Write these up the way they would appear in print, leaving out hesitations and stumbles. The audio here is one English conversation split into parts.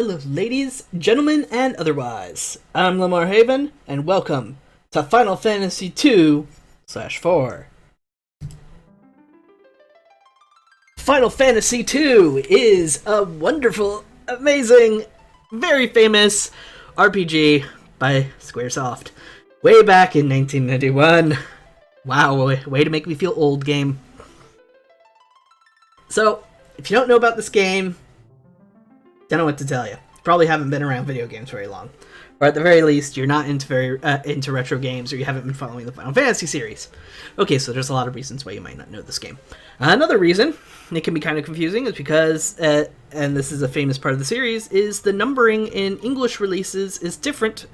Hello, ladies, gentlemen, and otherwise. I'm Lamar Haven, and welcome to Final Fantasy II/4. Final Fantasy II is a wonderful, amazing, very famous RPG by Squaresoft. Way back in 1991. Wow, way to make me feel old, game. So, if you don't know about this game, don't know what to tell you. Probably haven't been around video games very long. Or at the very least, you're not into retro games, or you haven't been following the Final Fantasy series. Okay, so there's a lot of reasons why you might not know this game. Another reason it can be kind of confusing is because, and this is a famous part of the series, is the numbering in English releases is different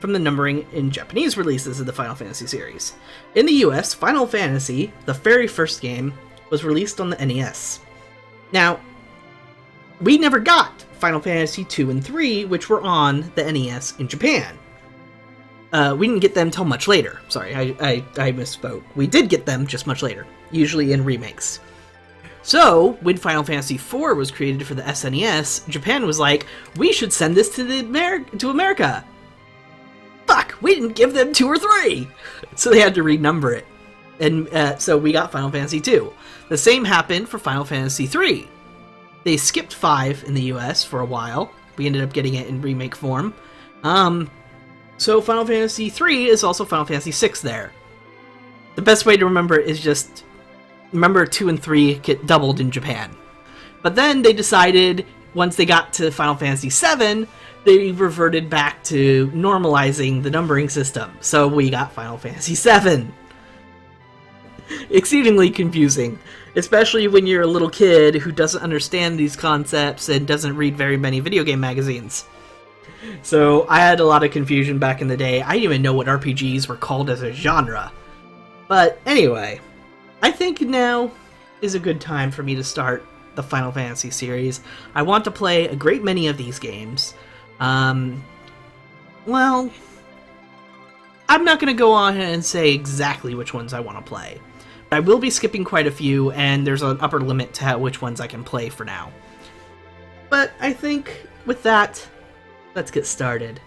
from the numbering in Japanese releases of the Final Fantasy series. In the US, Final Fantasy, the very first game, was released on the NES. Now, we never got Final Fantasy 2 and 3, which were on the NES in Japan. We didn't get them till much later. Sorry, I misspoke. We did get them just much later, usually in remakes. So, when Final Fantasy 4 was created for the SNES, Japan was like, we should send this to America. Fuck, we didn't give them 2 or 3! So they had to renumber it. And so we got Final Fantasy 2. The same happened for Final Fantasy 3. They skipped 5 in the US for a while. We ended up getting it in remake form. So Final Fantasy 3 is also Final Fantasy 6 there. The best way to remember it is just remember 2 and 3 get doubled in Japan. But then they decided, once they got to Final Fantasy 7, they reverted back to normalizing the numbering system. So we got Final Fantasy 7. Exceedingly confusing, especially when you're a little kid who doesn't understand these concepts and doesn't read very many video game magazines. So I had a lot of confusion back in the day. I didn't even know what RPGs were called as a genre. But anyway, I think now is a good time for me to start the Final Fantasy series. I want to play a great many of these games. Well, I'm not going to go on and say exactly which ones I want to play. I will be skipping quite a few, and there's an upper limit to which ones I can play for now. But I think with that, let's get started.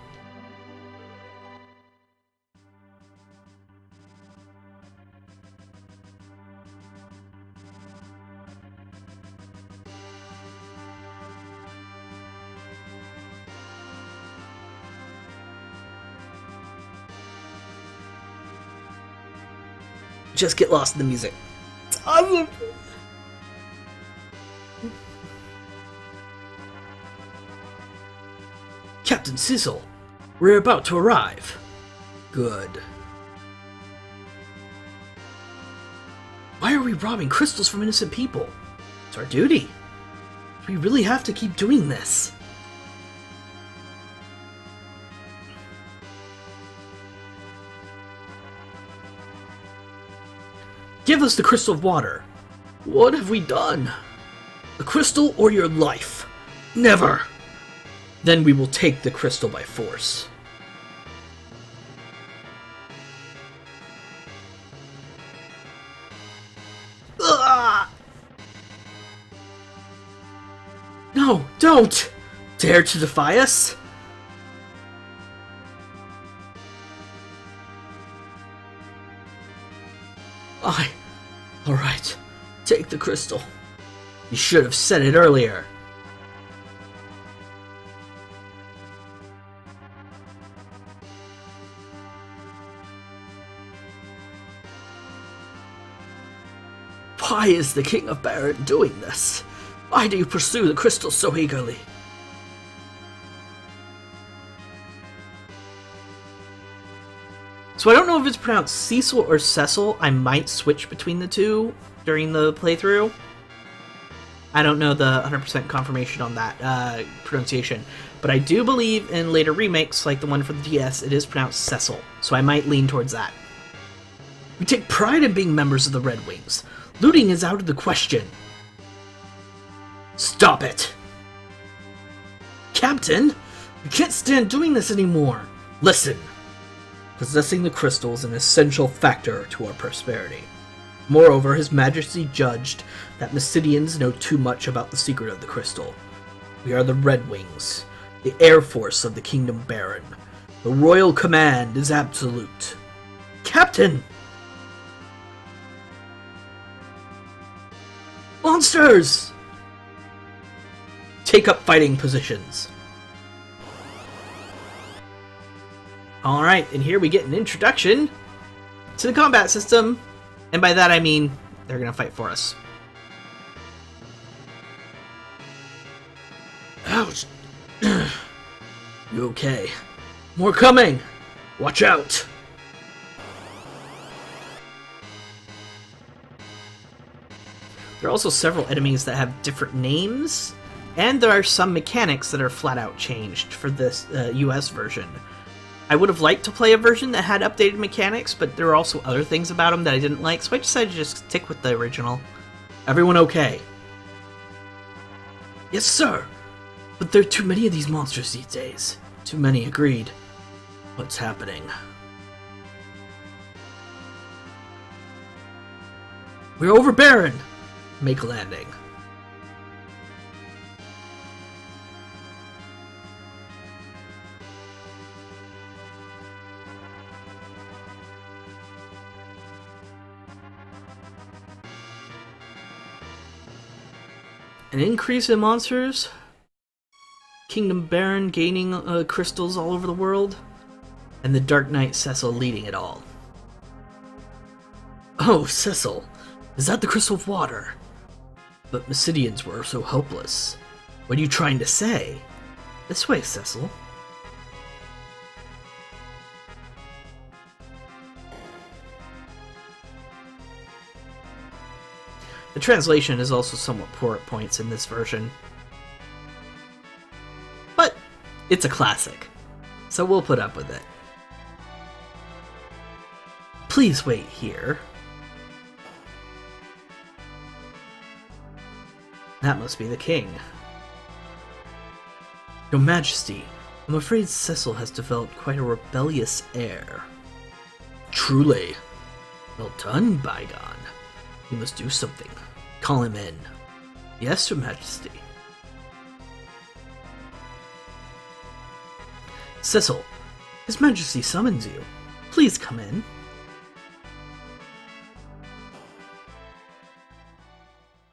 Just get lost in the music. It's awesome! Captain Cecil, we're about to arrive. Good. Why are we robbing crystals from innocent people? It's our duty. We really have to keep doing this. Give us the crystal of water. What have we done? The crystal or your life? Never. Then we will take the crystal by force. Ugh! No, don't! Dare to defy us? Alright, take the crystal. You should have said it earlier. Why is the King of Baron doing this? Why do you pursue the crystal so eagerly? So I don't know if it's pronounced Cecil or Cecil. I might switch between the two during the playthrough. I don't know the 100% confirmation on that pronunciation. But I do believe in later remakes, like the one for the DS, it is pronounced Cecil. So I might lean towards that. We take pride in being members of the Red Wings. Looting is out of the question. Stop it! Captain, we can't stand doing this anymore. Listen. Possessing the crystal is an essential factor to our prosperity. Moreover, His Majesty judged that Mysidians know too much about the secret of the crystal. We are the Red Wings. The Air Force of the Kingdom Baron. The royal command is absolute. Captain! Monsters! Take up fighting positions. Alright, and here we get an introduction to the combat system. And by that I mean, they're gonna fight for us. Ouch! You okay? More coming! Watch out! There are also several enemies that have different names, and there are some mechanics that are flat out changed for this US version. I would have liked to play a version that had updated mechanics, but there are also other things about them that I didn't like, so I decided to just stick with the original. Everyone okay? Yes, sir! But there are too many of these monsters these days. Too many, agreed. What's happening? We're over Baron! Make a landing. An increase in monsters? Kingdom Baron gaining crystals all over the world? And the Dark Knight Cecil leading it all. Oh, Cecil! Is that the crystal of water? But Mysidians were so hopeless. What are you trying to say? This way, Cecil. The translation is also somewhat poor at points in this version. But it's a classic, so we'll put up with it. Please wait here. That must be the king. Your Majesty, I'm afraid Cecil has developed quite a rebellious air. Truly. Well done, Bygone. You must do something. Call him in. Yes, Your Majesty. Cecil, His Majesty summons you. Please come in.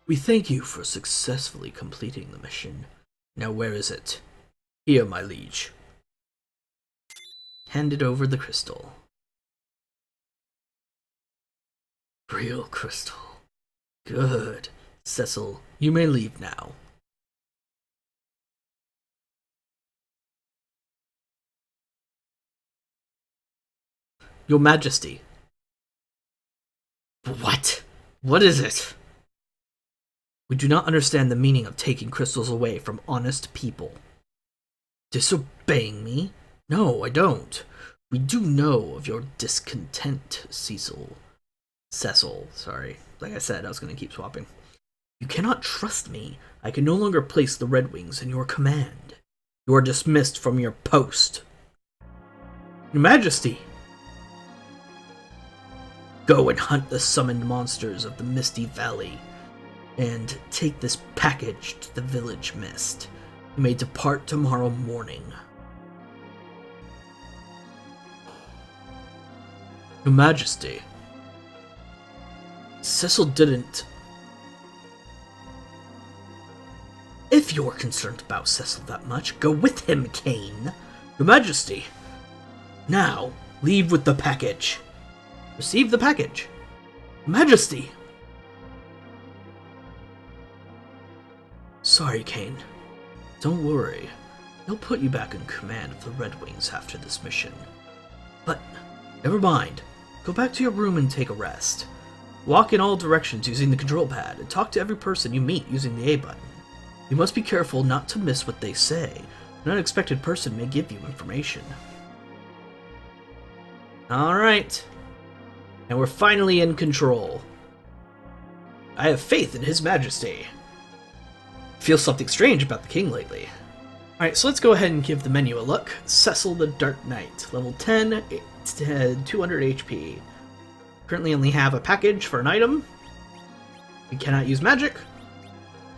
We thank you for successfully completing the mission. Now where is it? Here, my liege. Handed over the crystal. Real crystal. Good. Cecil, you may leave now. Your Majesty. What? What is it? We do not understand the meaning of taking crystals away from honest people. Disobeying me? No, I don't. We do know of your discontent, Cecil. Cecil, sorry. Like I said, I was going to keep swapping. You cannot trust me. I can no longer place the Red Wings in your command. You are dismissed from your post. Your Majesty! Go and hunt the summoned monsters of the Misty Valley, and take this package to the Village Mist. You may depart tomorrow morning. Your Majesty. Cecil didn't. If you're concerned about Cecil that much, go with him, Kane. Your Majesty. Now, leave with the package. Receive the package. Majesty. Sorry, Kane. Don't worry. They'll put you back in command of the Red Wings after this mission. But, never mind. Go back to your room and take a rest. Walk in all directions using the control pad, and talk to every person you meet using the A button. You must be careful not to miss what they say. An unexpected person may give you information. Alright. And we're finally in control. I have faith in His Majesty. Feel something strange about the king lately. Alright, so let's go ahead and give the menu a look. Cecil the Dark Knight, level 10, 200 HP. Currently only have a package for an item. We cannot use magic.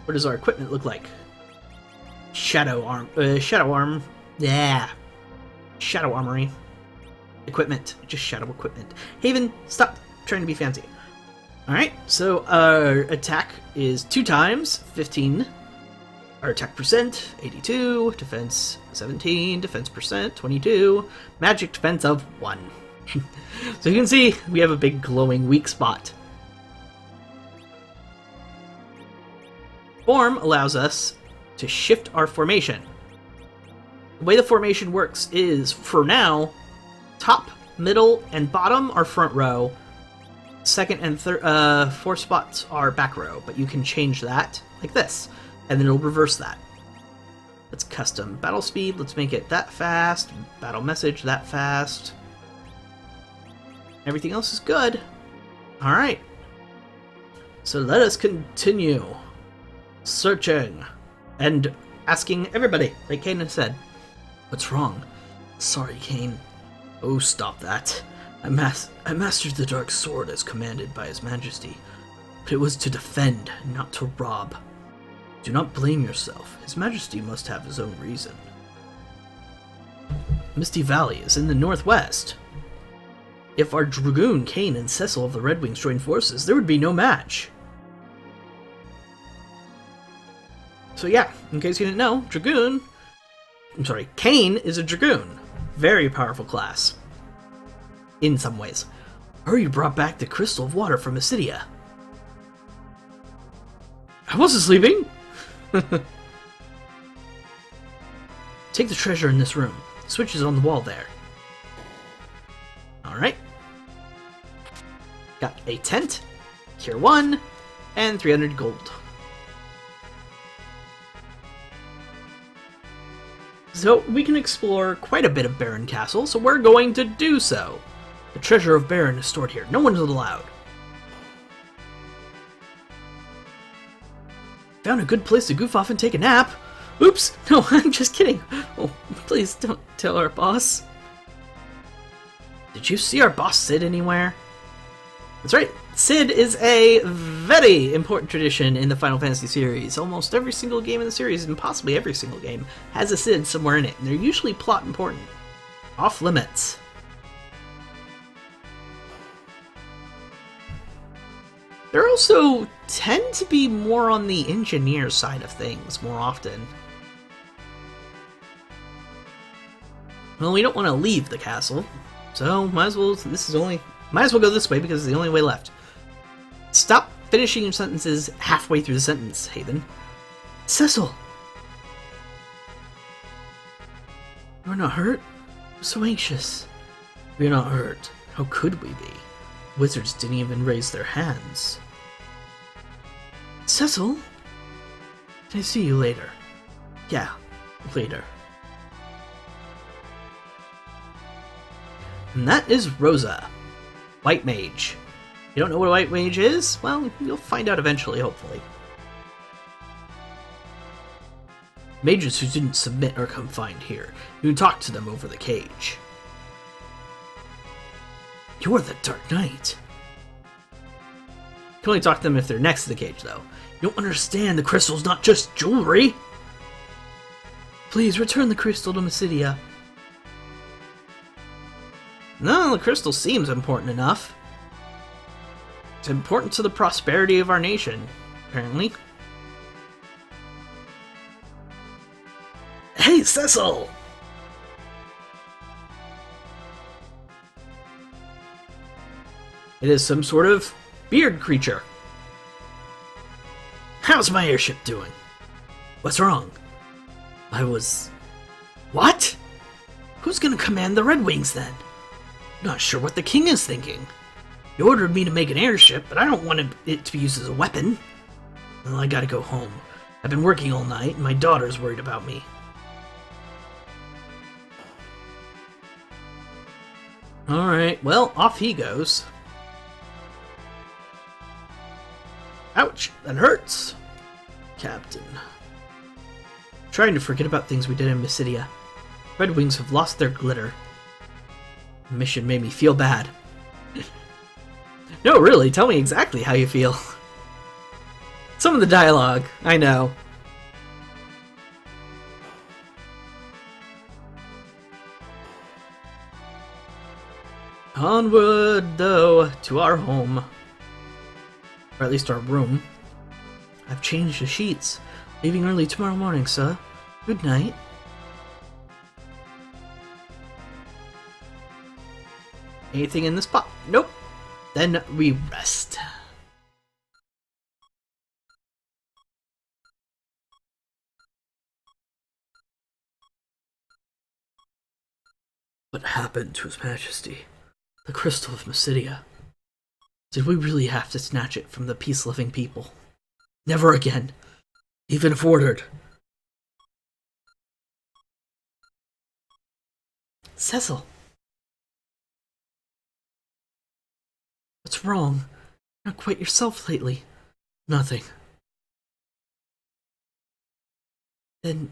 What does our equipment look like? Shadow Armory. Equipment. Just shadow equipment. Haven, stop trying to be fancy. Alright, so our attack is 2 times, 15. Our attack percent, 82. Defense, 17. Defense percent, 22. Magic defense of 1. So you can see, we have a big glowing weak spot. Form allows us to shift our formation. The way the formation works is, for now, top, middle, and bottom are front row. Second and third, 4 spots are back row, but you can change that like this, and then it'll reverse that. Let's custom battle speed. Let's make it that fast. Battle message that fast. Everything else is good. All right. So let us continue searching and asking everybody, like Kain said. What's wrong? Sorry, Kain. Oh, stop that. I mastered the Dark Sword as commanded by His Majesty, but it was to defend, not to rob. Do not blame yourself. His Majesty must have his own reason. Misty Valley is in the northwest. If our Dragoon, Kain, and Cecil of the Red Wings joined forces, there would be no match. So yeah, in case you didn't know, Kain is a Dragoon. Very powerful class. In some ways. Hurry brought back the Crystal of Water from Acidia. I wasn't sleeping! Take the treasure in this room. The switch is on the wall there. Alright. Got a tent, Tier 1, and 300 gold. So we can explore quite a bit of Baron Castle, so we're going to do so. The treasure of Baron is stored here. No one is allowed. Found a good place to goof off and take a nap. Oops! No, I'm just kidding. Oh, please don't tell our boss. Did you see our boss Cid anywhere? That's right. Cid is a very important tradition in the Final Fantasy series. Almost every single game in the series, and possibly every single game, has a Cid somewhere in it, and they're usually plot important. Off limits. They also tend to be more on the engineer side of things more often. Well, we don't want to leave the castle, so might as well go this way because it's the only way left. Stop finishing your sentences halfway through the sentence, Haven. Cecil! You're not hurt? I'm so anxious. We're not hurt. How could we be? Wizards didn't even raise their hands. Cecil? Can I see you later? Yeah, later. And that is Rosa, White Mage. You don't know what a White Mage is? Well, you'll find out eventually, hopefully. Mages who didn't submit are confined here. You can talk to them over the cage. You're the Dark Knight. You can only talk to them if they're next to the cage, though. You don't understand, the crystal's not just jewelry! Please, return the crystal to Mysidia. No, the crystal seems important enough. It's important to the prosperity of our nation, apparently. Hey, Cecil! It is some sort of beard creature. How's my airship doing? What's wrong? What? Who's gonna command the Red Wings then? Not sure what the king is thinking. He ordered me to make an airship, but I don't want it to be used as a weapon. Well, I gotta go home. I've been working all night, and my daughter's worried about me. Alright, well, off he goes. Ouch, that hurts. Captain. Trying to forget about things we did in Mysidia. Red Wings have lost their glitter. The mission made me feel bad. No, really, tell me exactly how you feel. Some of the dialogue, I know. Onward, though, to our home. Or at least our room. I've changed the sheets. Leaving early tomorrow morning, sir. Good night. Anything in this pot? Nope. Then we rest. What happened to His Majesty? The Crystal of Mysidia. Did we really have to snatch it from the peace-loving people? Never again. Even if ordered. Cecil! What's wrong? You're not quite yourself lately. Nothing. Then,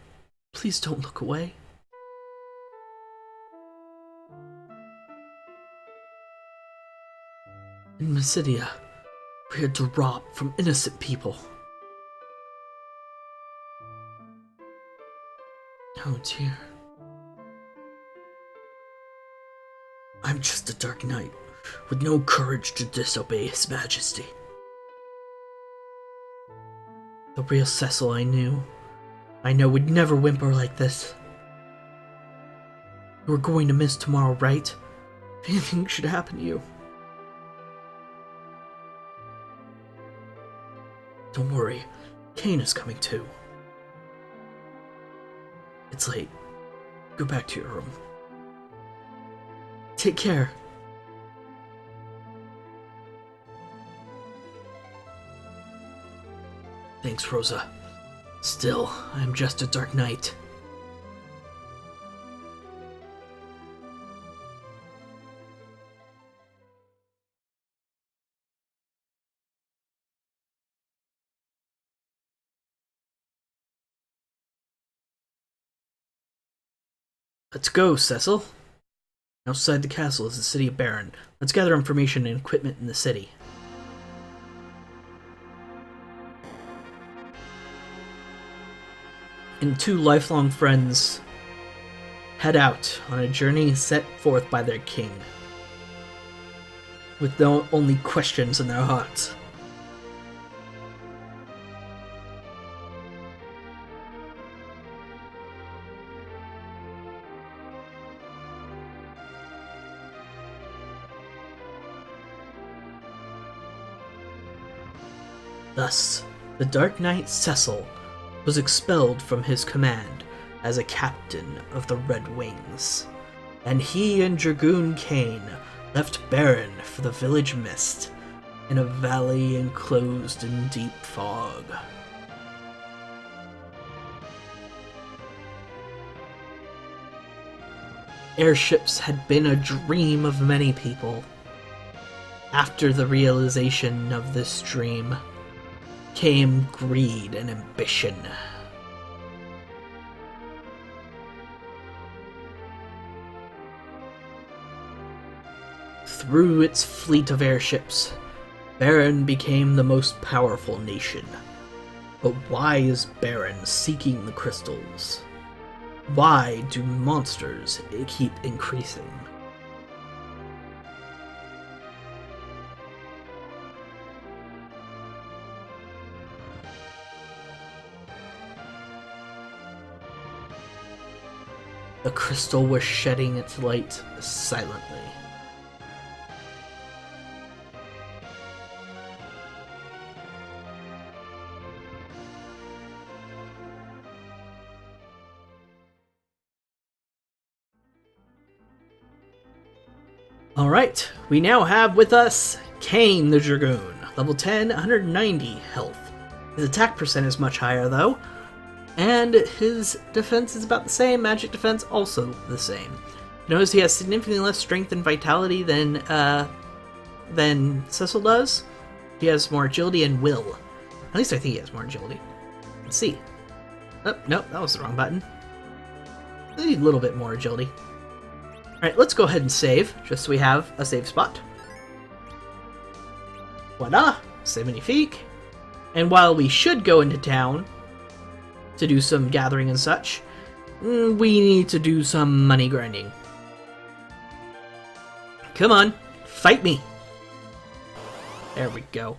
please don't look away. In Mysidia, we are robbed from innocent people. Oh dear. I'm just a dark knight, with no courage to disobey His Majesty. The real Cecil I know would never whimper like this. You are going to miss tomorrow, right? If anything should happen to you. Don't worry, Kane is coming too. It's late. Go back to your room. Take care. Thanks, Rosa. Still, I'm just a dark knight. Let's go, Cecil. Outside the castle is the city of Baron. Let's gather information and equipment in the city. And two lifelong friends head out on a journey set forth by their king, with only questions in their hearts. Thus, the Dark Knight Cecil was expelled from his command as a captain of the Red Wings, and he and Dragoon Kane left Baron for the village mist in a valley enclosed in deep fog. Airships had been a dream of many people. After the realization of this dream came greed and ambition. Through its fleet of airships, Baron became the most powerful nation. But why is Baron seeking the crystals? Why do monsters keep increasing? The crystal was shedding its light silently. Alright, we now have with us Kane the Dragoon, level 10, 190 health. His attack percent is much higher though, and his defense is about the same, magic defense also the same. Notice he has significantly less strength and vitality than Cecil does. He has more agility and will. At least I think he has more agility. Let's see. Oh, nope, that was the wrong button. I need a little bit more agility. Alright, let's go ahead and save, just so we have a save spot. Voila! C'est magnifique. And while we should go into town to do some gathering and such, we need to do some money grinding. Come on, fight me. There we go.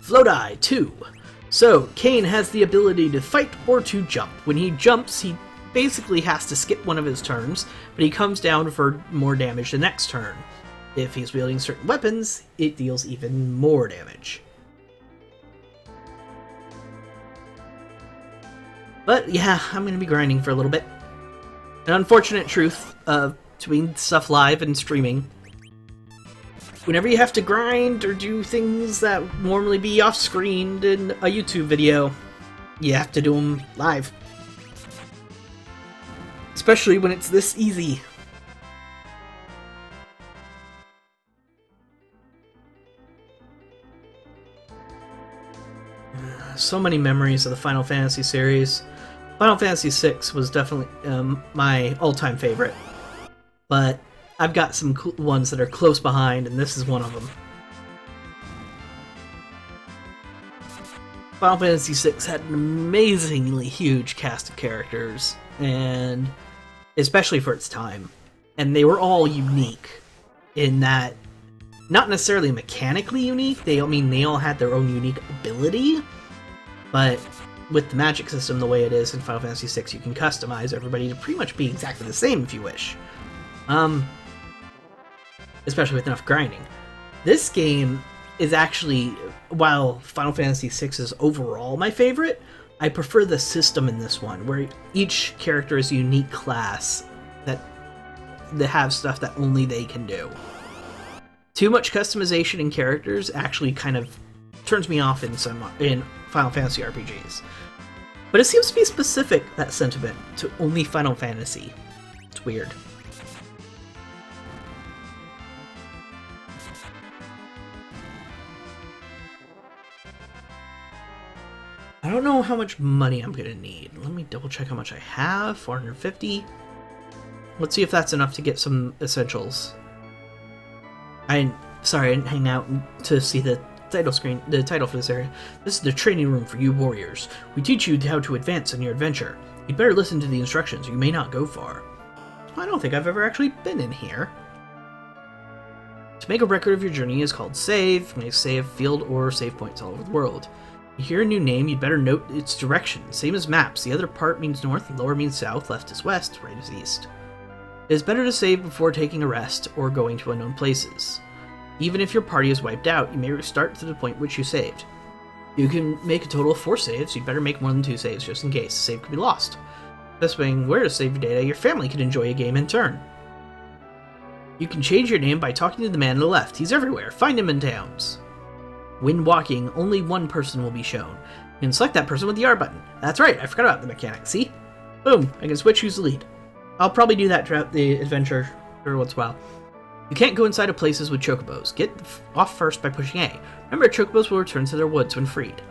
Floatai 2. So, Kain has the ability to fight or to jump. When he jumps, he basically has to skip one of his turns, but he comes down for more damage the next turn. If he's wielding certain weapons, it deals even more damage. But yeah, I'm going to be grinding for a little bit. An unfortunate truth of doing stuff live and streaming. Whenever you have to grind or do things that normally be off-screen in a YouTube video, you have to do them live. Especially when it's this easy. So many memories of the Final Fantasy series. Final Fantasy VI was definitely my all-time favorite, but I've got some cool ones that are close behind, and this is one of them. Final Fantasy VI had an amazingly huge cast of characters, and especially for its time, and they were all unique in that, not necessarily mechanically unique, they all had their own unique ability, but with the magic system the way it is in Final Fantasy VI, you can customize everybody to pretty much be exactly the same if you wish. Especially with enough grinding. This game is actually, while Final Fantasy VI is overall my favorite, I prefer the system in this one, where each character is a unique class that have stuff that only they can do. Too much customization in characters actually kind of turns me off in Final Fantasy RPGs. But it seems to be specific, that sentiment, to only Final Fantasy. It's weird. I don't know how much money I'm gonna need. Let me double check how much I have. 450. Let's see if that's enough to get some essentials. Sorry, I didn't hang out to see the title screen, the title for this area. This is the training room for you warriors. We teach you how to advance in your adventure. You'd better listen to the instructions, or you may not go far. I don't think I've ever actually been in here. To make a record of your journey is called save. You may save field or save points all over the world. You hear a new name, you'd better note its direction. Same as maps. The other part means north, and lower means south, left is west, right is east. It is better to save before taking a rest or going to unknown places. Even if your party is wiped out, you may restart to the point which you saved. You can make a total of 4 saves. You'd better make more than 2 saves just in case. The save could be lost. Specifying where to save your data, your family can enjoy a game in turn. You can change your name by talking to the man on the left. He's everywhere. Find him in towns. When walking, only one person will be shown. You can select that person with the R button. That's right, I forgot about the mechanic. See? Boom, I can switch who's the lead. I'll probably do that throughout the adventure every once in a while. You can't go inside of places with chocobos. Get off first by pushing A. Remember, chocobos will return to their woods when freed.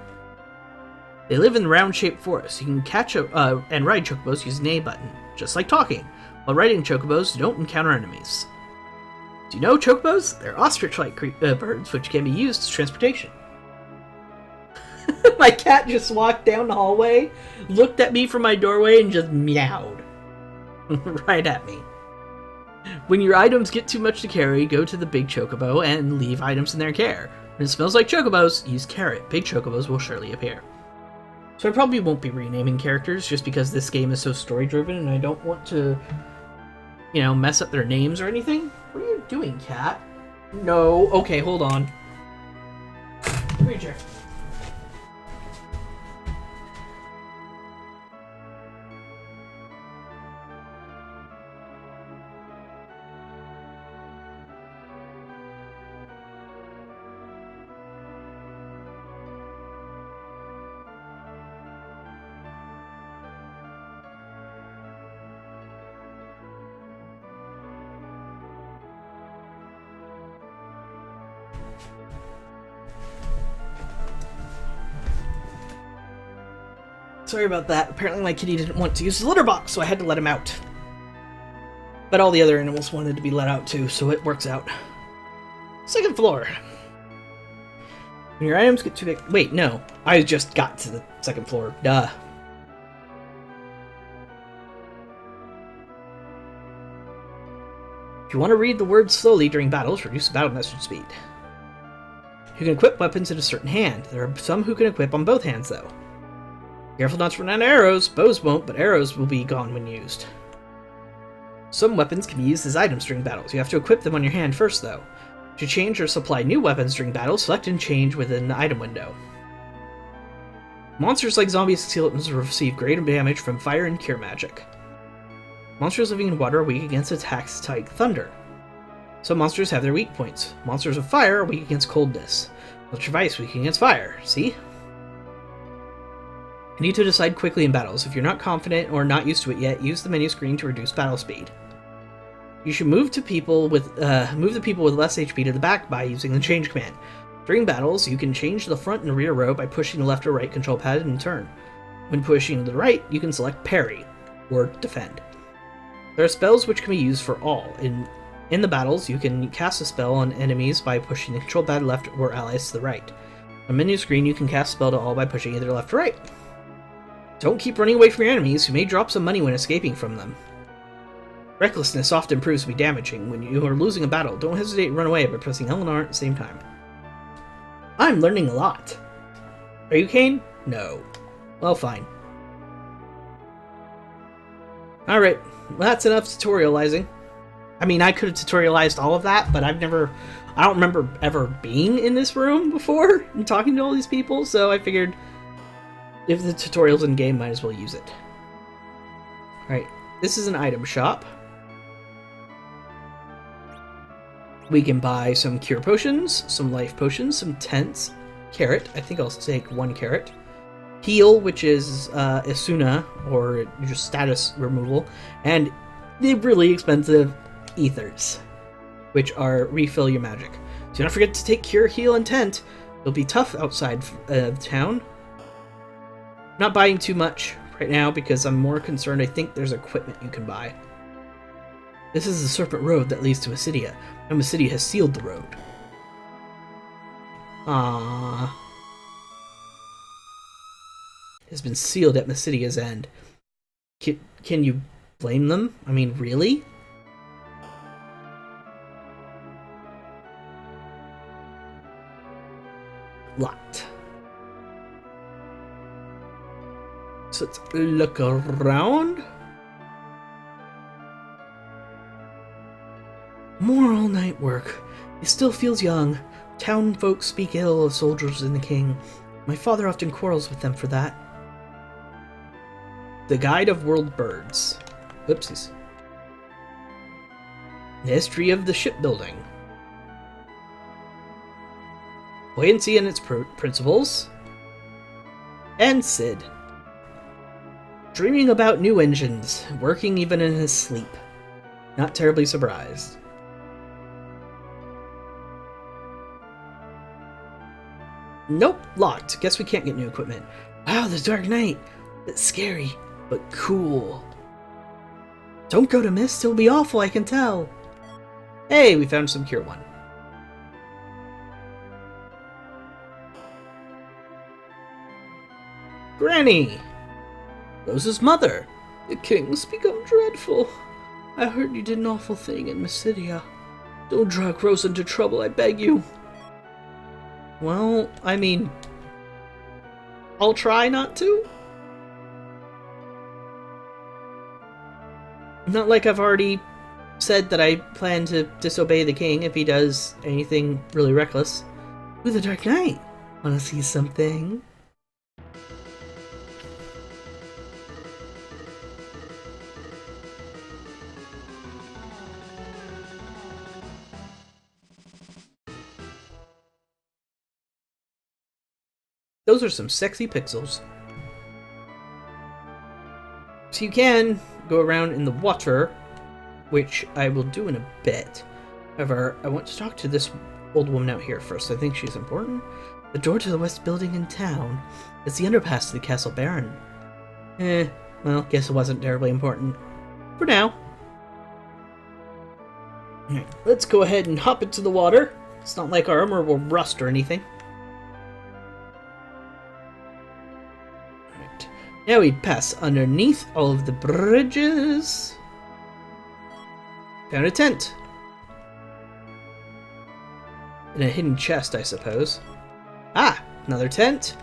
They live in round-shaped forests. You can catch and ride chocobos using the A button, just like talking. While riding chocobos, you don't encounter enemies. Do you know chocobos? They're ostrich-like birds, which can be used as transportation. My cat just walked down the hallway, looked at me from my doorway, and just meowed. Right at me. When your items get too much to carry, go to the big chocobo and leave items in their care. When it smells like chocobos, use carrot. Big chocobos will surely appear. So I probably won't be renaming characters just because this game is so story-driven and I don't want to, mess up their names or anything. What are you doing, cat? No. Okay, hold on. Come here, Jack. Sorry about that. Apparently my kitty didn't want to use the litter box, so I had to let him out. But all the other animals wanted to be let out too, so it works out. Second floor. When your items get too big... Wait, no. I just got to the second floor. Duh. If you want to read the words slowly during battles, reduce the battle message speed. You can equip weapons in a certain hand. There are some who can equip on both hands, though. Careful not to run out of arrows. Bows won't, but arrows will be gone when used. Some weapons can be used as items during battles. You have to equip them on your hand first, though. To change or supply new weapons during battles, select and change within the item window. Monsters like zombies and skeletons receive greater damage from fire and cure magic. Monsters living in water are weak against attacks like thunder. Some monsters have their weak points. Monsters of fire are weak against coldness. Monsters of ice weak against fire. See? You need to decide quickly in battles. If you're not confident or not used to it yet, use the menu screen to reduce battle speed. You should move the people with less HP to the back by using the change command. During battles, you can change the front and rear row by pushing the left or right control pad in turn. When pushing to the right, you can select parry or defend. There are spells which can be used for all. In the battles, you can cast a spell on enemies by pushing the control pad left or allies to the right. On menu screen, you can cast a spell to all by pushing either left or right. Don't keep running away from your enemies, who may drop some money when escaping from them. Recklessness often proves to be damaging. When you are losing a battle, don't hesitate to run away by pressing L and R at the same time. I'm learning a lot. Are you Kane? No. Well, fine. Alright, well, that's enough tutorializing. I mean, I could have tutorialized all of that, but I don't remember ever being in this room before and talking to all these people, so I figured if the tutorial's in game, might as well use it. Alright, this is an item shop. We can buy some cure potions, some life potions, some tents, carrot. I think I'll take 1 carrot. Heal, which is Isuna, or just status removal. And the really expensive ethers, which are refill your magic. Do not forget to take cure, heal, and tent. It'll be tough outside of town. I'm not buying too much right now because I'm more concerned. I think there's equipment you can buy. This is the Serpent Road that leads to Mysidia. And Mysidia has sealed the road. Ah, it has been sealed at Mysidia's end. Can you blame them? I mean, really? Locked. So let's look around. More all-night work. He still feels young. Town folks speak ill of soldiers and the king. My father often quarrels with them for that. The Guide of World Birds. Oopsies. The history of the shipbuilding. Buoyancy and its principles. And Sid. Dreaming about new engines, working even in his sleep. Not terribly surprised. Nope, locked. Guess we can't get new equipment. Wow, the Dark Knight. It's scary, but cool. Don't go to Mist, it'll be awful, I can tell. Hey, we found some Cure 1. Granny! Rose's mother. The king's become dreadful. I heard you did an awful thing in Mysidia. Don't drag Rose into trouble, I beg you. Well, I mean, I'll try not to. Not like I've already said that I plan to disobey the king if he does anything really reckless. Ooh, the Dark Knight. Wanna see something? Those are some sexy pixels. So you can go around in the water, which I will do in a bit. However, I want to talk to this old woman out here first. I think she's important. The door to the west building in town. It's the underpass to the Castle Baron. Well, guess it wasn't terribly important. For now. Alright, let's go ahead and hop into the water. It's not like our armor will rust or anything. Now we pass underneath all of the bridges. Found a tent. And a hidden chest, I suppose. Ah! Another tent.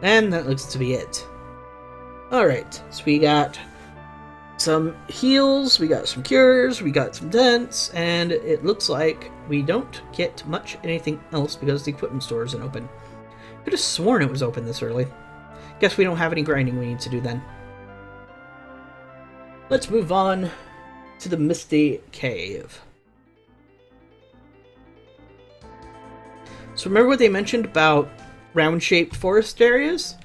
And that looks to be it. Alright, so we got some heals, we got some cures, we got some tents, and it looks like we don't get much anything else because the equipment store isn't open. Could have sworn it was open this early. Guess we don't have any grinding we need to do then. Let's move on to the Misty Cave. So remember what they mentioned about round-shaped forest areas?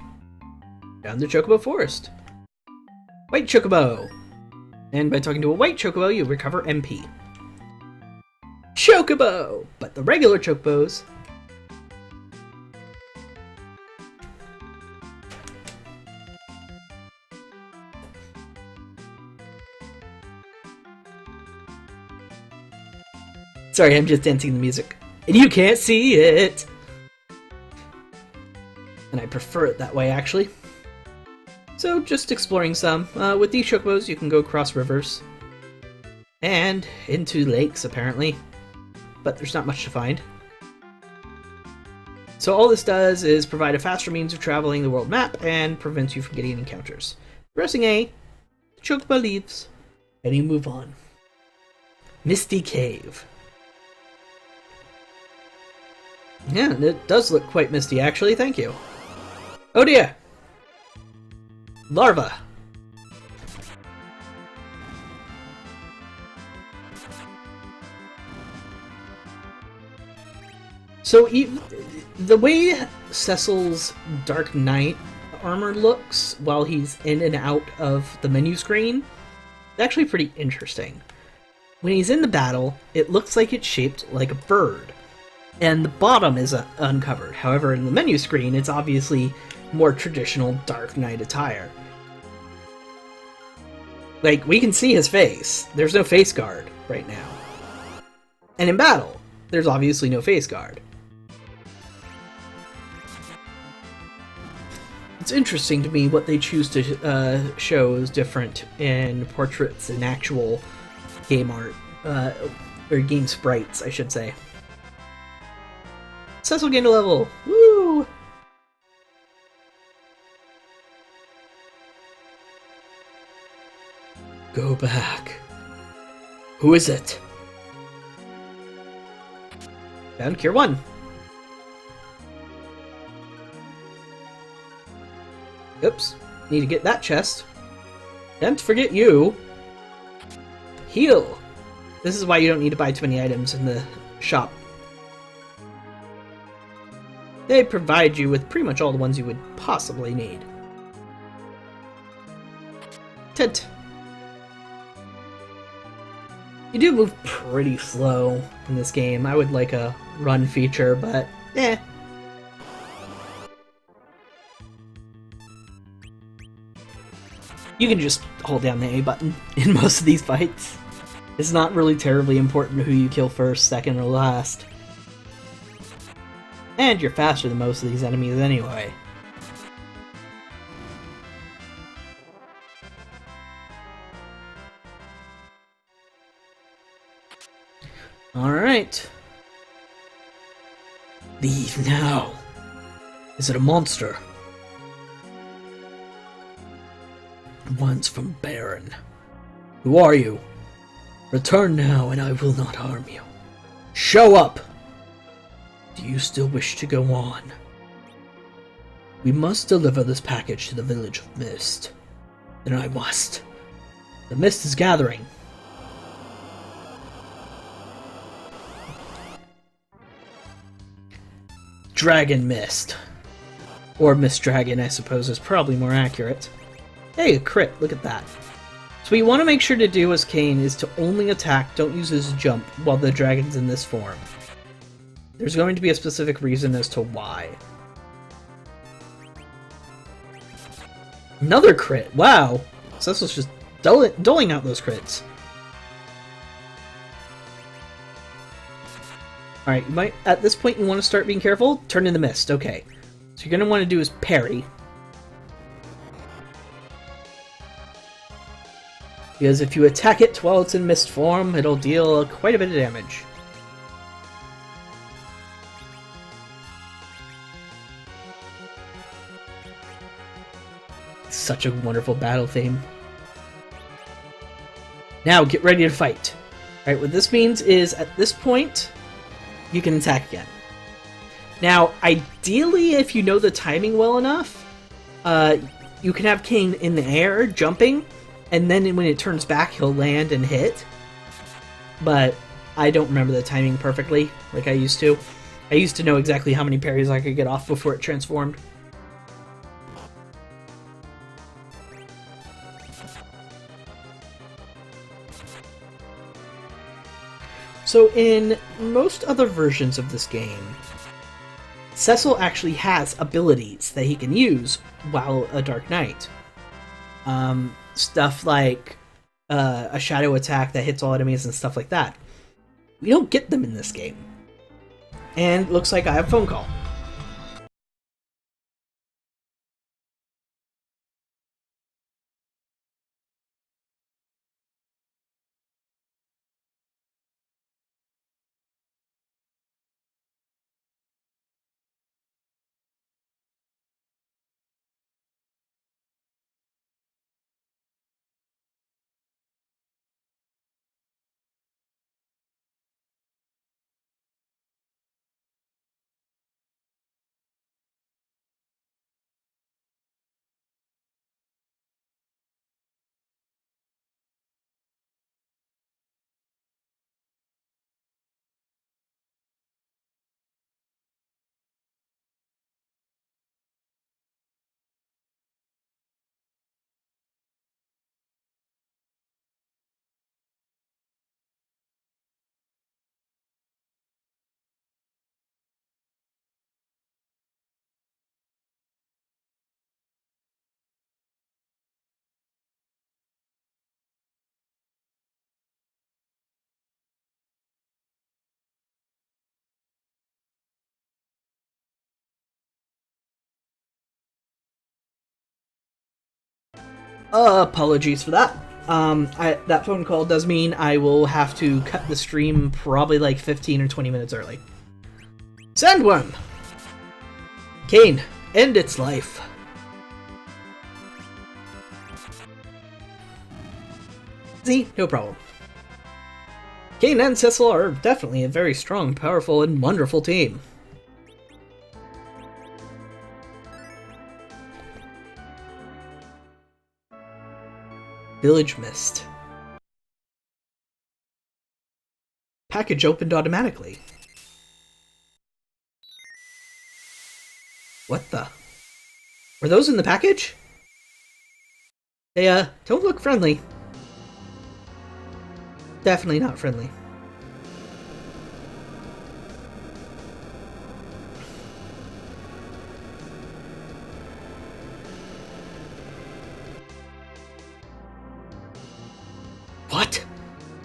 Down the Chocobo Forest. White Chocobo! And by talking to a white Chocobo, you recover MP. Chocobo! But the regular Chocobos... Sorry, I'm just dancing the music. And you can't see it! And I prefer it that way, actually. So, just exploring some. With these Chocobos, you can go across rivers. And into lakes, apparently. But there's not much to find. So all this does is provide a faster means of traveling the world map and prevents you from getting encounters. Pressing A, the Chocobo leaves, and you move on. Misty Cave. Yeah, it does look quite misty, actually. Thank you. Oh dear! Larva! So, the way Cecil's Dark Knight armor looks while he's in and out of the menu screen is actually pretty interesting. When he's in the battle, it looks like it's shaped like a bird. And the bottom is uncovered. However, in the menu screen, it's obviously more traditional Dark Knight attire. Like, we can see his face. There's no face guard right now. And in battle, there's obviously no face guard. It's interesting to me what they choose to show as different in portraits and actual game art. Or game sprites, I should say. Cecil gained a level! Woo! Go back. Who is it? Found Cure 1. Oops. Need to get that chest. Don't forget you. Heal. This is why you don't need to buy too many items in the shop. They provide you with pretty much all the ones you would possibly need. Tent. You do move pretty slow in this game. I would like a run feature, but eh. You can just hold down the A button in most of these fights. It's not really terribly important who you kill first, second, or last. And you're faster than most of these enemies anyway. Alright. Leave now. Is it a monster? Once from Baron. Who are you? Return now and I will not harm you. Show up! Do you still wish to go on? We must deliver this package to the village of Mist. Then I must. The mist is gathering. Dragon Mist. Or Mist Dragon, I suppose, is probably more accurate. Hey, a crit, look at that. So what you want to make sure to do as Kain is to only attack, don't use his jump, while the dragon's in this form. There's going to be a specific reason as to why. Another crit, wow! Cecil's just doling out those crits. Alright, you might, at this point you want to start being careful. Turn in the mist, okay. So you're going to want to do is parry. Because if you attack it while it's in mist form, it'll deal quite a bit of damage. Such a wonderful battle theme. Now, get ready to fight. Alright, what this means is, at this point, you can attack again. Now, ideally, if you know the timing well enough, you can have Cain in the air, jumping, and then when it turns back, he'll land and hit. But I don't remember the timing perfectly, like I used to. I used to know exactly how many parries I could get off before it transformed. So in most other versions of this game, Cecil actually has abilities that he can use while a Dark Knight. Stuff like a shadow attack that hits all enemies and stuff like that. We don't get them in this game. And looks like I have a phone call. Apologies for that. That phone call does mean I will have to cut the stream probably like 15 or 20 minutes early. Sandworm! Cain, end its life. See, no problem. Cain and Cecil are definitely a very strong, powerful, and wonderful team. Village Mist. Package opened automatically. What the? Were those in the package? They, don't look friendly. Definitely not friendly. What?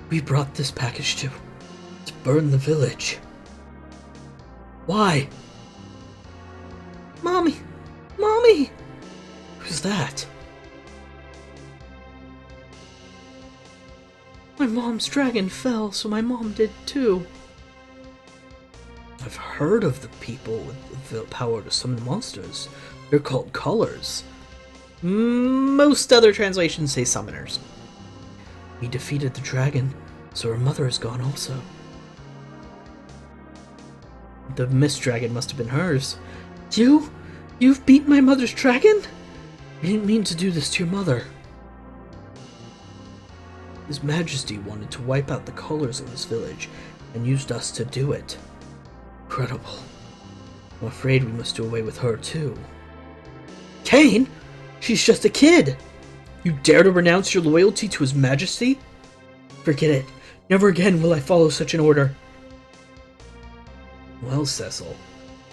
We brought this package to burn the village. Why? Mommy! Mommy! Who's that? My mom's dragon fell, so my mom did too. I've heard of the people with the power to summon monsters. They're called callers. Most other translations say summoners. We defeated the dragon, so her mother is gone also. The mist dragon must have been hers. You've beat my mother's dragon? I didn't mean to do this to your mother. His Majesty wanted to wipe out the callers of this village, and used us to do it. Incredible. I'm afraid we must do away with her too. Cain? She's just a kid! You dare to renounce your loyalty to His Majesty? Forget it. Never again will I follow such an order. Well, Cecil,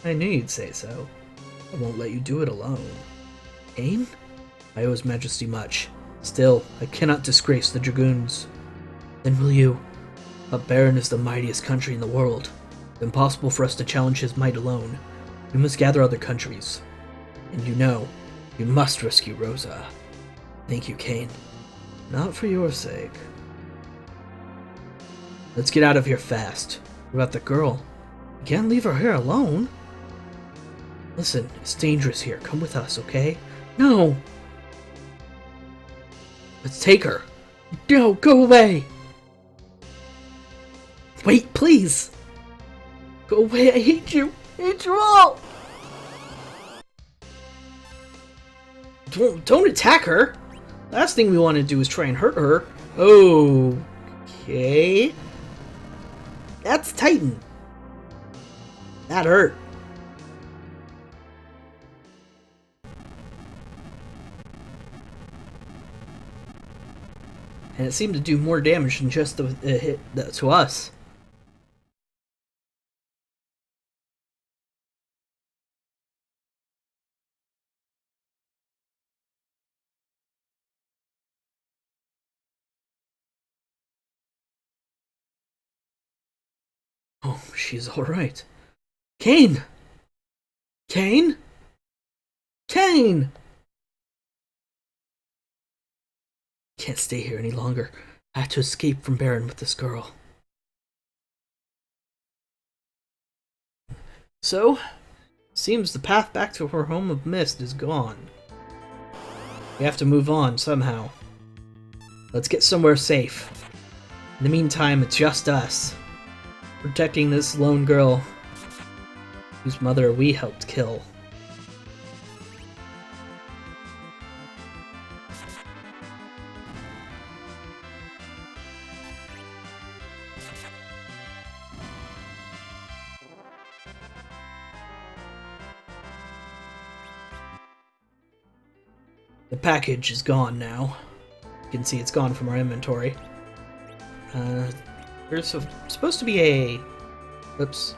I knew you'd say so. I won't let you do it alone. Cain? I owe His Majesty much. Still, I cannot disgrace the Dragoons. Then will you? But Baron is the mightiest country in the world. It's impossible for us to challenge his might alone. We must gather other countries. And you know, you must rescue Rosa. Thank you, Cain. Not for your sake. Let's get out of here fast. What about the girl? You can't leave her here alone. Listen, it's dangerous here. Come with us, okay? No! Let's take her. No, go away! Wait, please! Go away, I hate you! I hate you all! Don't attack her! Last thing we want to do is try and hurt her. Okay. That's Titan. That hurt. And it seemed to do more damage than just the hit to us. Oh, she's alright. Cain! Cain? Cain! Can't stay here any longer. I have to escape from Baron with this girl. So, seems the path back to her home of mist is gone. We have to move on somehow. Let's get somewhere safe. In the meantime, it's just us. Protecting this lone girl whose mother we helped kill. The package is gone now. You can see it's gone from our inventory. There's supposed to be a... Oops.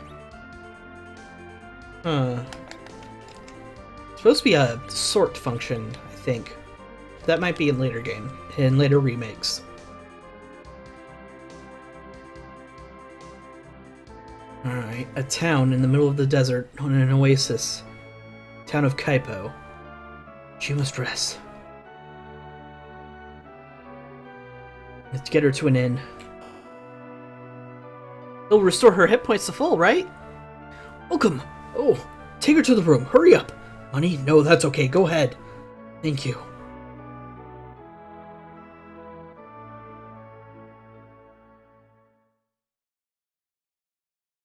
Supposed to be a sort function, I think. That might be in later remakes. Alright, a town in the middle of the desert on an oasis. Town of Kaipo. She must rest. Let's get her to an inn. It'll restore her hit points to full, right? Welcome! Oh, take her to the room. Hurry up! Honey, no, that's okay. Go ahead. Thank you.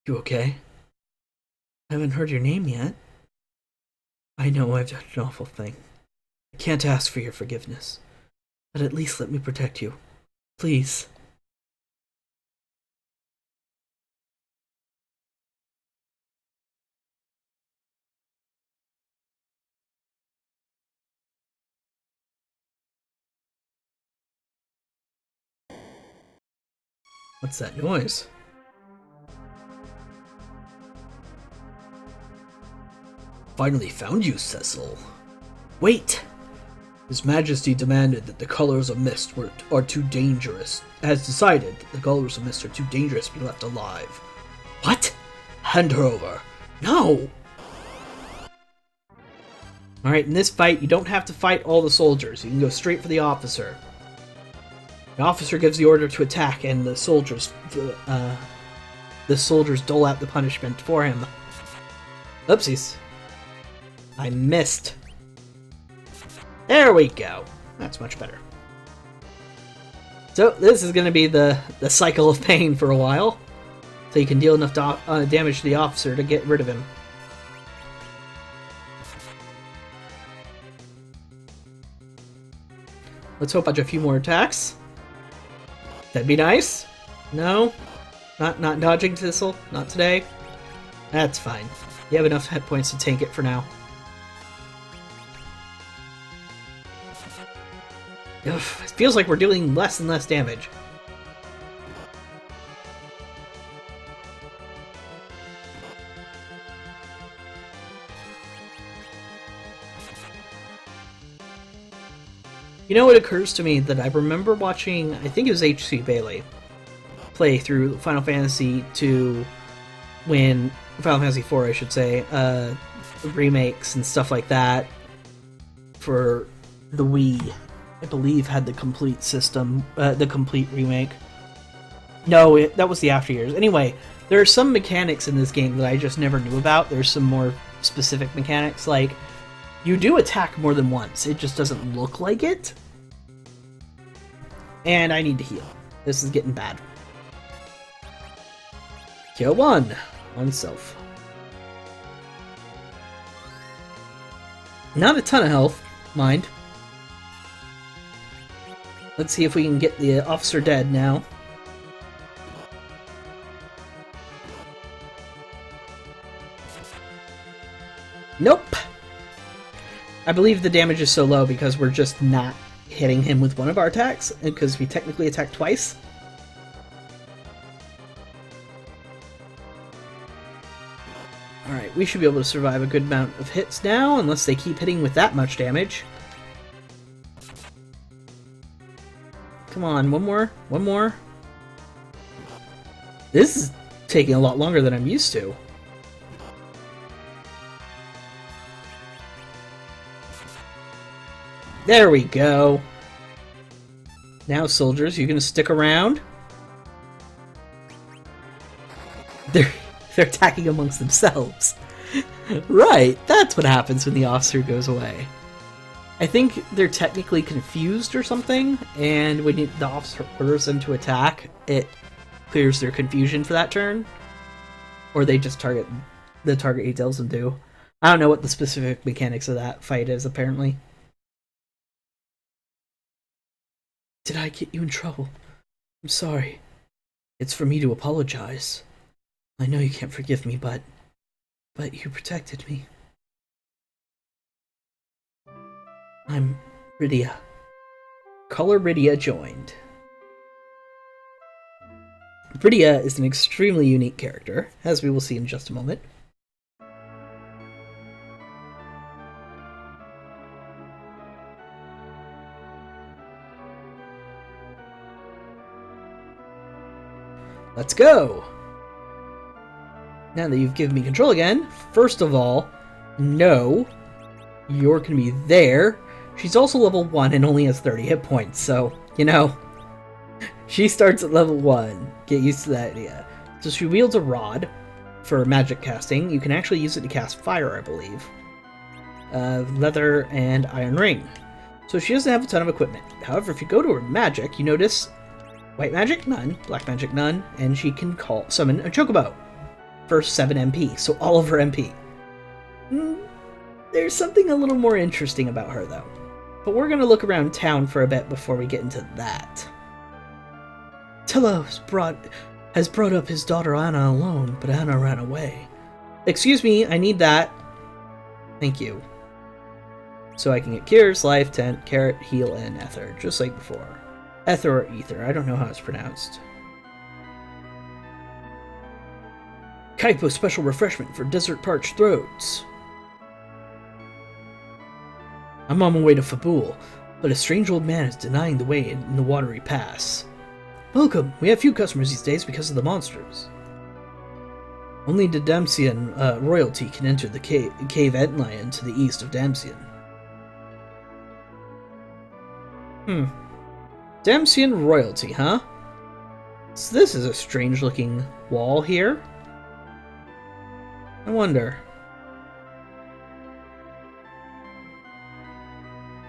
You okay? I haven't heard your name yet. I know I've done an awful thing. I can't ask for your forgiveness, but at least let me protect you. Please. What's that noise? Finally found you, Cecil. Wait! His Majesty demanded that the colors of mist are too dangerous. Has decided that the colors of mist are too dangerous to be left alive. What? Hand her over. No! Alright, in this fight, you don't have to fight all the soldiers. You can go straight for the officer. The officer gives the order to attack, and the soldiers dole out the punishment for him. Oopsies. I missed. There we go. That's much better. So this is going to be the cycle of pain for a while. So you can deal enough damage to the officer to get rid of him. Let's hope I do a few more attacks. That'd be nice. No? Not dodging Thistle? Not today? That's fine. You have enough hit points to tank it for now. Ugh, it feels like we're doing less and less damage. You know, it occurs to me that I remember watching, I think it was H.C. Bailey, play through Final Fantasy II when, Final Fantasy IV I should say, remakes and stuff like that for the Wii. I believe, had the complete system, the complete remake. No, that was the After Years. Anyway, there are some mechanics in this game that I just never knew about. There's some more specific mechanics, like you do attack more than once. It just doesn't look like it. And I need to heal. This is getting bad. Kill one. Oneself. Not a ton of health, mind. Let's see if we can get the officer dead now. Nope! I believe the damage is so low because we're just not hitting him with one of our attacks, because we technically attacked twice. Alright, we should be able to survive a good amount of hits now, unless they keep hitting with that much damage. Come on, one more, one more. This is taking a lot longer than I'm used to. There we go. Now, soldiers, you gonna stick around? They're attacking amongst themselves. Right, that's what happens when the officer goes away. I think they're technically confused or something, and when the officer orders them to attack, it clears their confusion for that turn. Or they just target the target he tells them to. I don't know what the specific mechanics of that fight is, apparently. Did I get you in trouble? I'm sorry. It's for me to apologize. I know you can't forgive me, but you protected me. I'm Rydia. Color Rydia joined. Rydia is an extremely unique character, as we will see in just a moment. Let's go! Now that you've given me control again, first of all, no, you're gonna be there. She's also level 1 and only has 30 hit points, so, you know, she starts at level 1. Get used to that idea. So she wields a rod for magic casting. You can actually use it to cast fire, I believe. Leather and iron ring. So she doesn't have a ton of equipment. However, if you go to her magic, you notice white magic, none. Black magic, none. And she can summon a chocobo for 7 MP, so all of her MP. There's something a little more interesting about her, though. But we're going to look around town for a bit before we get into that. Tella has brought up his daughter Anna alone, but Anna ran away. Excuse me, I need that. Thank you. So I can get Cures, Life, Tent, Carrot, Heal, and Ether, just like before. Ether or Ether, I don't know how it's pronounced. Kaipo special refreshment for desert parched throats. I'm on my way to Fabul, but a strange old man is denying the way in the watery pass. Welcome, we have few customers these days because of the monsters. Only the Damsian royalty can enter the cave Entlion to the east of Damsian. Damsian royalty, huh? So this is a strange looking wall here. I wonder.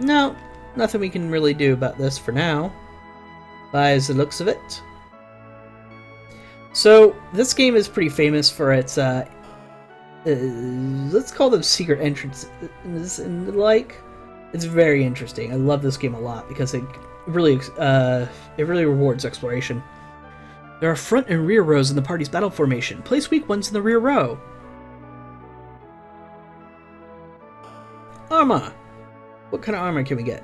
No, nothing we can really do about this for now, by the looks of it. So, this game is pretty famous for its, let's call them secret entrances and the like. It's very interesting. I love this game a lot because it really rewards exploration. There are front and rear rows in the party's battle formation. Place weak ones in the rear row. Armor! What kind of armor can we get?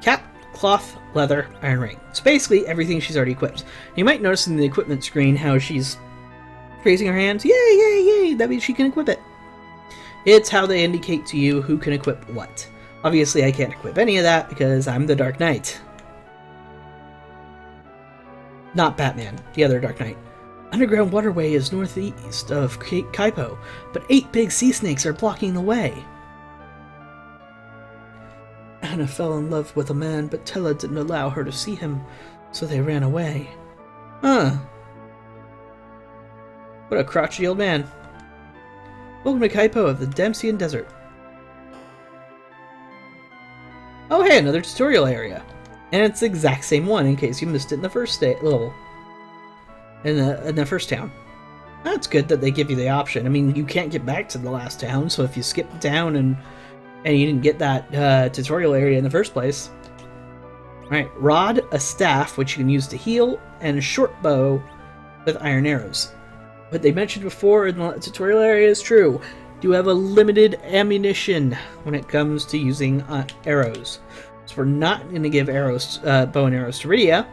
Cap, cloth, leather, iron ring. So basically everything she's already equipped. You might notice in the equipment screen how she's raising her hands. Yay, yay, yay! That means she can equip it. It's how they indicate to you who can equip what. Obviously I can't equip any of that because I'm the Dark Knight. Not Batman, the other Dark Knight. Underground waterway is northeast of Kaipo, but 8 big sea snakes are blocking the way. Anna fell in love with a man, but Tella didn't allow her to see him, so they ran away. Huh. What a crotchety old man. Welcome to Kaipo of the Damsian Desert. Oh hey, another tutorial area. And it's the exact same one in case you missed it in the first level. In the first town. That's good that they give you the option. I mean, you can't get back to the last town, so if you skip down and you didn't get that tutorial area in the first place. Alright, rod, a staff, which you can use to heal, and a short bow with iron arrows. What they mentioned before in the tutorial area is true. You have a limited ammunition when it comes to using arrows. So we're not going to give arrows, bow and arrows to Rydia,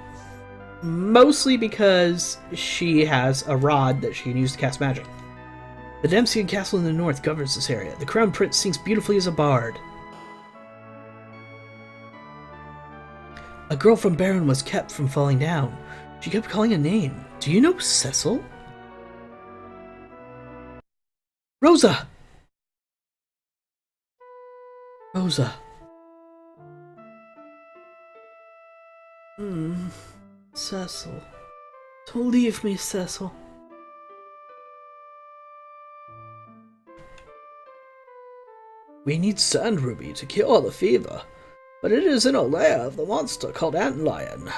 mostly because she has a rod that she can use to cast magic. The Damsian Castle in the north governs this area. The Crown Prince sings beautifully as a bard. A girl from Baron was kept from falling down. She kept calling a name. Do you know Cecil? Rosa! Rosa. Cecil. Don't leave me, Cecil. We need Sand Ruby to cure the fever, but it is in a lair of the monster called Antlion.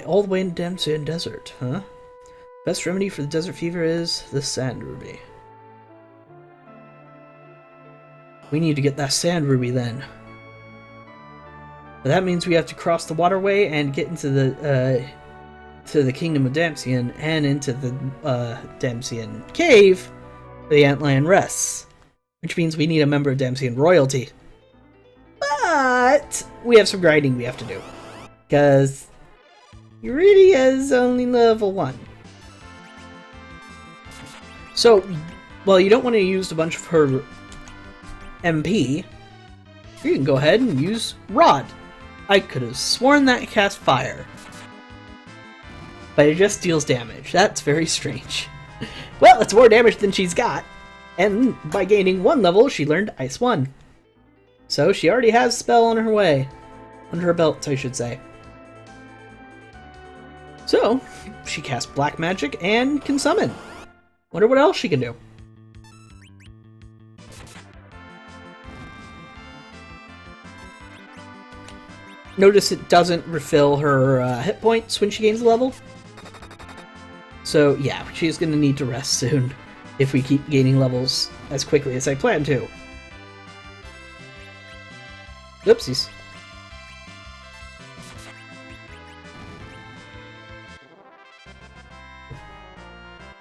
All the way in Damsian Desert, huh? Best remedy for the desert fever is the Sand Ruby. We need to get that Sand Ruby then. But that means we have to cross the waterway and get into the to the Kingdom of Damsian and into the Damsian Cave where the Antlion rests. Which means we need a member of Damsian royalty. But we have some grinding we have to do. Because Rydia is only level 1. So, well, you don't want to use a bunch of her MP. You can go ahead and use Rod. I could have sworn that cast fire. But it just deals damage. That's very strange. Well, it's more damage than she's got. And by gaining 1 level, she learned Ice 1. So she already has a spell on her way. Under her belt, I should say. So, she casts Black Magic and can summon. Wonder what else she can do. Notice it doesn't refill her hit points when she gains a level. So yeah, she's going to need to rest soon if we keep gaining levels as quickly as I plan to. Oopsies.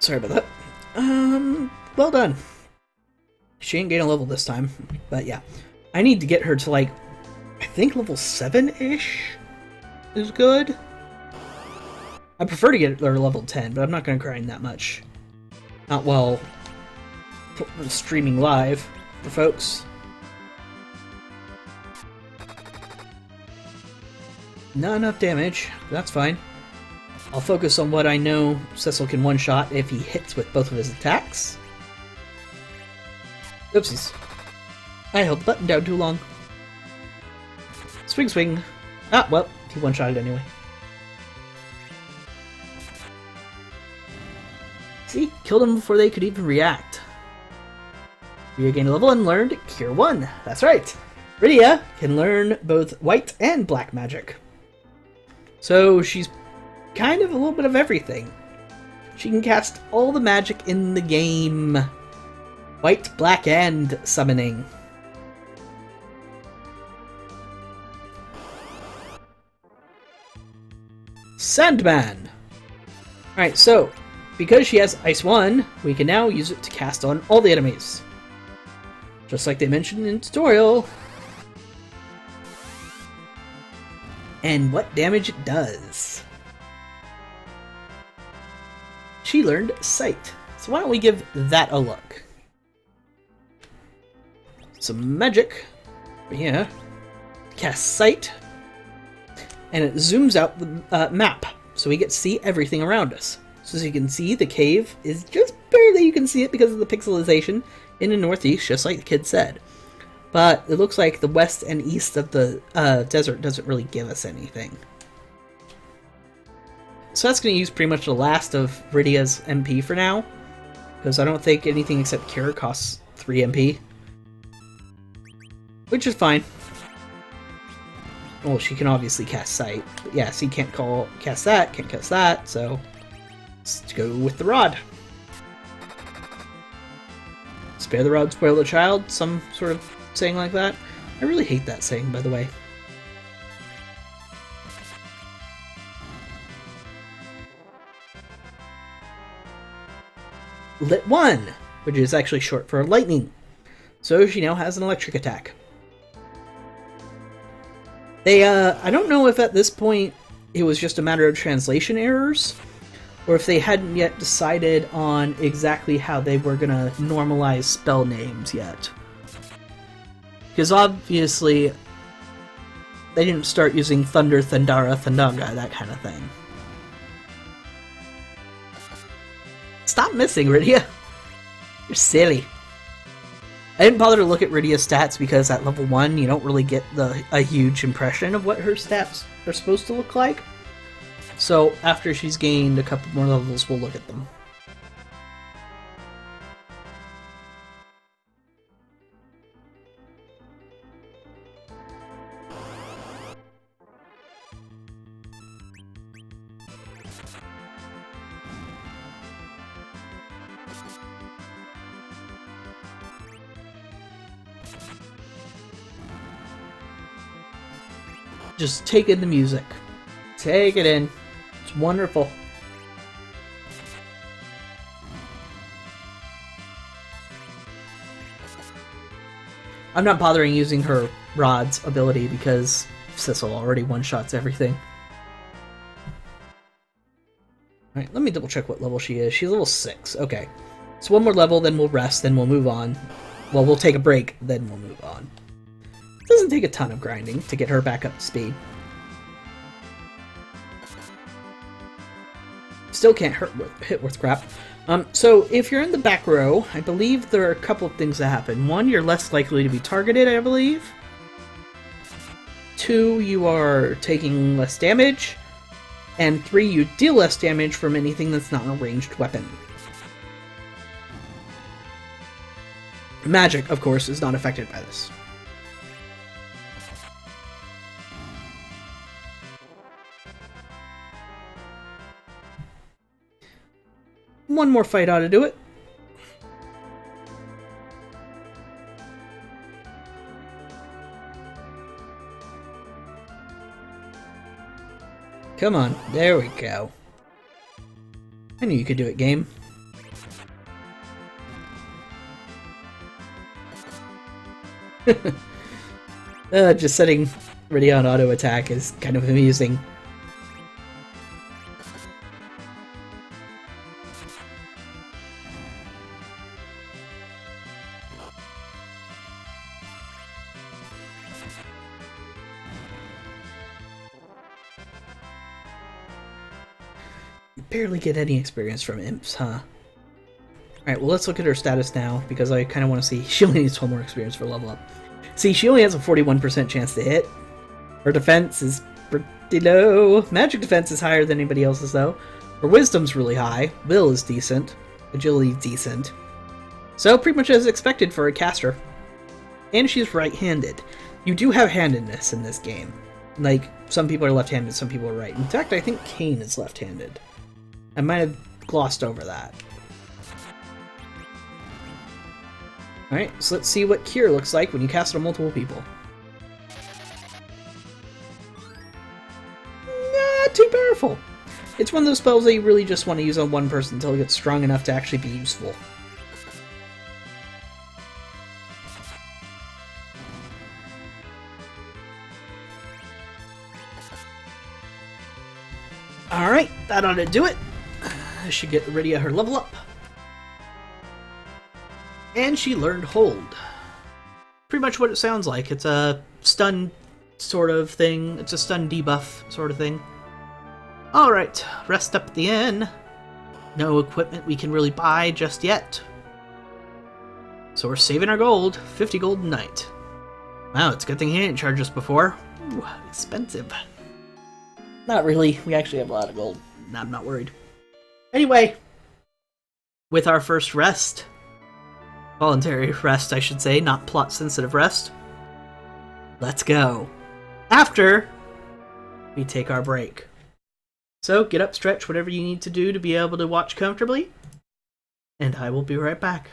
Sorry about that. Well done. She ain't gain a level this time, but yeah. I need to get her to, like, I think level 7-ish is good. I prefer to get her to level 10, but I'm not going to grind that much. Not while streaming live for folks. Not enough damage. That's fine. I'll focus on what I know Cecil can one-shot if he hits with both of his attacks. Oopsies. I held the button down too long. Swing, swing. Ah, well, he one-shotted anyway. See? Killed them before they could even react. Rydia gained a level and learned Cure 1. That's right. Rydia can learn both white and black magic. So she's kind of a little bit of everything. She can cast all the magic in the game. White, black, and summoning. Sandman! Alright, so, because she has Ice 1, we can now use it to cast on all the enemies. Just like they mentioned in the tutorial. And what damage it does. She learned Sight. So why don't we give that a look. Some magic. Yeah. Cast Sight. And it zooms out the map. So we get to see everything around us. So as you can see, the cave is just barely you can see it because of the pixelization in the northeast, just like the kid said. But it looks like the west and east of the desert doesn't really give us anything. So that's going to use pretty much the last of Rydia's MP for now. Because I don't think anything except Cure costs 3 MP. Which is fine. Well, she can obviously cast Sight. But yeah, so you can't cast that, can't cast that, so let's go with the Rod. Spare the rod, spoil the child, some sort of saying like that. I really hate that saying, by the way. Lit 1, which is actually short for lightning. So she now has an electric attack. I don't know if at this point it was just a matter of translation errors, or if they hadn't yet decided on exactly how they were going to normalize spell names yet. Because obviously, they didn't start using Thunder, Thundara, Thundaga, that kind of thing. Stop missing, Rydia! You're silly. I didn't bother to look at Rydia's stats because at level 1 you don't really get a huge impression of what her stats are supposed to look like. So after she's gained a couple more levels, we'll look at them. Just take in the music. Take it in. It's wonderful. I'm not bothering using her Rod's ability because Sissel already one-shots everything. Alright, let me double check what level she is. She's level 6. Okay. So one more level, then we'll rest, then we'll move on. Well, we'll take a break, then we'll move on. It doesn't take a ton of grinding to get her back up to speed. Still can't hit worth crap. So if you're in the back row, I believe there are a couple of things that happen. 1, you're less likely to be targeted, I believe. 2, you are taking less damage. And 3, you deal less damage from anything that's not a ranged weapon. Magic, of course, is not affected by this. One more fight ought to do it. Come on, there we go. I knew you could do it, game. Just setting Rydia on auto attack is kind of amusing. Barely get any experience from imps, huh? Alright, well let's look at her status now, because I kind of want to see. She only needs 12 more experience for level up. See, she only has a 41% chance to hit. Her defense is pretty low. Magic defense is higher than anybody else's, though. Her wisdom's really high. Will is decent. Agility decent. So, pretty much as expected for a caster. And she's right-handed. You do have handedness in this game. Like, some people are left-handed, some people are right. In fact, I think Kain is left-handed. I might have glossed over that. Alright, so let's see what Cure looks like when you cast it on multiple people. Not too powerful. It's one of those spells that you really just want to use on one person until it gets strong enough to actually be useful. Alright, that ought to do it. I should get Rydia her level up. And she learned Hold. Pretty much what it sounds like. It's a stun sort of thing. It's a stun debuff sort of thing. Alright, rest up at the inn. No equipment we can really buy just yet. So we're saving our gold. 50 gold a night. Wow, it's a good thing he didn't charge us before. Ooh, expensive. Not really. We actually have a lot of gold. I'm not worried. Anyway, with our first rest, voluntary rest, I should say, not plot-sensitive rest, let's go. After we take our break. So get up, stretch, whatever you need to do to be able to watch comfortably, and I will be right back.